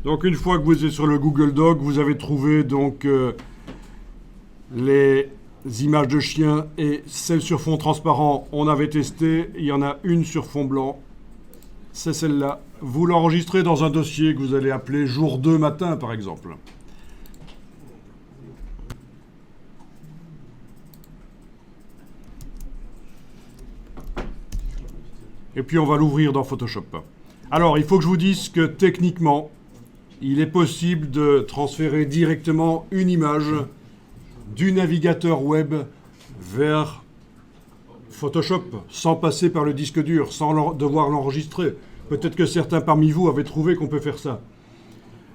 Donc une fois que vous êtes sur le Google Doc, vous avez trouvé donc les images de chiens et celles sur fond transparent, on avait testé. Il y en a une sur fond blanc, c'est celle-là. Vous l'enregistrez dans un dossier que vous allez appeler jour 2 matin par exemple. Et puis on va l'ouvrir dans Photoshop. Alors il faut que je vous dise que techniquement, il est possible de transférer directement une image du navigateur web vers Photoshop sans passer par le disque dur, sans devoir l'enregistrer. Peut-être que certains parmi vous avaient trouvé qu'on peut faire ça.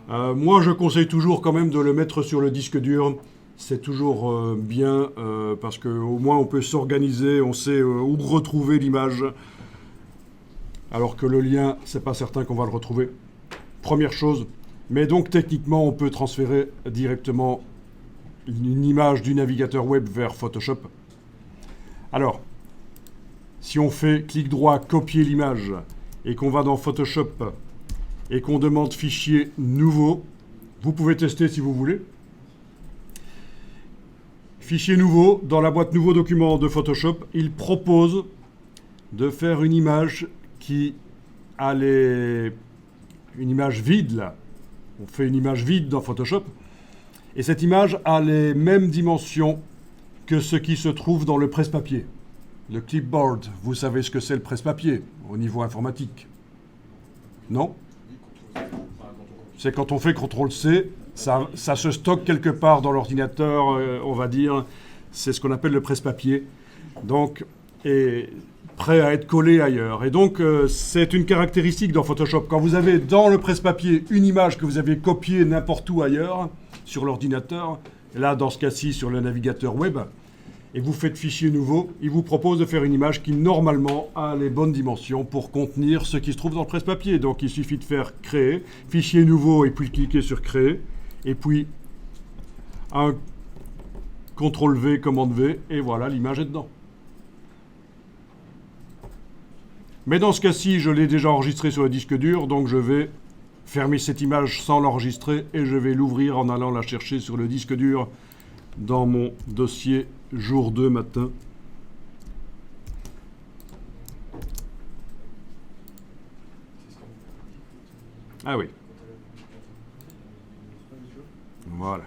Moi, je conseille toujours quand même de le mettre sur le disque dur. C'est toujours bien parce qu'au moins on peut s'organiser, on sait où retrouver l'image. Alors que le lien, c'est pas certain qu'on va le retrouver. Première chose. Mais donc techniquement, on peut transférer directement une image du navigateur web vers Photoshop. Alors, si on fait clic droit, copier l'image, et qu'on va dans Photoshop, et qu'on demande fichier nouveau, vous pouvez tester si vous voulez. Fichier nouveau, dans la boîte nouveau document de Photoshop, il propose de faire une image qui a une image vide là. On fait une image vide dans Photoshop. Et cette image a les mêmes dimensions que ce qui se trouve dans le presse-papier. Le clipboard, vous savez ce que c'est le presse-papier au niveau informatique? Non? C'est quand on fait CTRL-C, ça se stocke quelque part dans l'ordinateur, on va dire. C'est ce qu'on appelle le presse-papier. Donc, et prêt à être collé ailleurs. Et donc, c'est une caractéristique dans Photoshop. Quand vous avez dans le presse-papier une image que vous avez copiée n'importe où ailleurs, sur l'ordinateur, là, dans ce cas-ci, sur le navigateur web, et vous faites fichier nouveau, il vous propose de faire une image qui, normalement, a les bonnes dimensions pour contenir ce qui se trouve dans le presse-papier. Donc, il suffit de faire créer, fichier nouveau, et puis cliquer sur créer, et puis un CTRL-V, commande V, et voilà, l'image est dedans. Mais dans ce cas-ci, je l'ai déjà enregistré sur le disque dur, donc je vais fermer cette image sans l'enregistrer et je vais l'ouvrir en allant la chercher sur le disque dur dans mon dossier jour 2 matin. Ah oui. Voilà.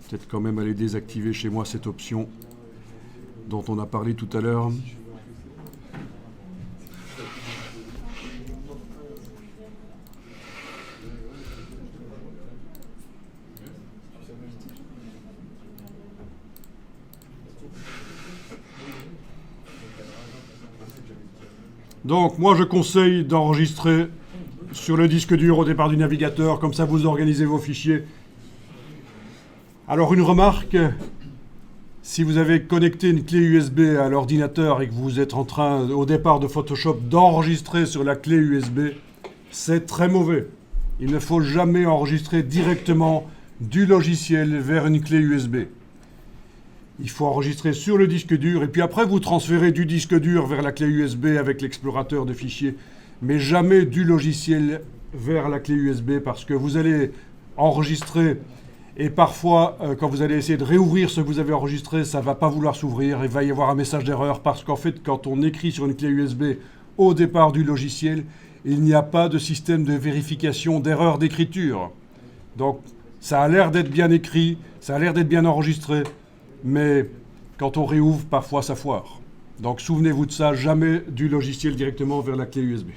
Peut-être quand même aller désactiver chez moi cette option dont on a parlé tout à l'heure. Donc, moi, je conseille d'enregistrer sur le disque dur au départ du navigateur, comme ça vous organisez vos fichiers. Alors, une remarque, si vous avez connecté une clé USB à l'ordinateur et que vous êtes en train, au départ de Photoshop, d'enregistrer sur la clé USB, c'est très mauvais. Il ne faut jamais enregistrer directement du logiciel vers une clé USB. Il faut enregistrer sur le disque dur et puis après vous transférez du disque dur vers la clé USB avec l'explorateur de fichiers, mais jamais du logiciel vers la clé USB parce que vous allez enregistrer et parfois quand vous allez essayer de réouvrir ce que vous avez enregistré, ça ne va pas vouloir s'ouvrir, il va y avoir un message d'erreur parce qu'en fait quand on écrit sur une clé USB au départ du logiciel, il n'y a pas de système de vérification d'erreur d'écriture. Donc ça a l'air d'être bien écrit, ça a l'air d'être bien enregistré, mais quand on réouvre, parfois ça foire. Donc souvenez-vous de ça, jamais du logiciel directement vers la clé USB.